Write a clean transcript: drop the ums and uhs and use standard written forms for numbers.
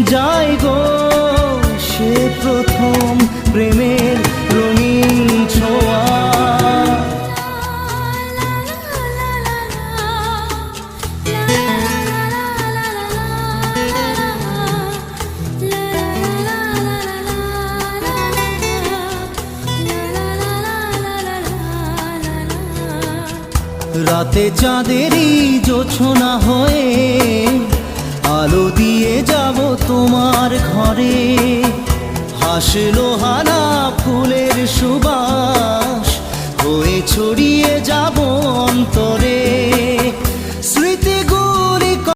যাই গো সে প্রথম প্রেমের রঙিন ছোঁয়া। রাতে চাঁদেরই জোছনা হয়ে আলো দিয়ে যাব তোমার ঘরে, হাসলো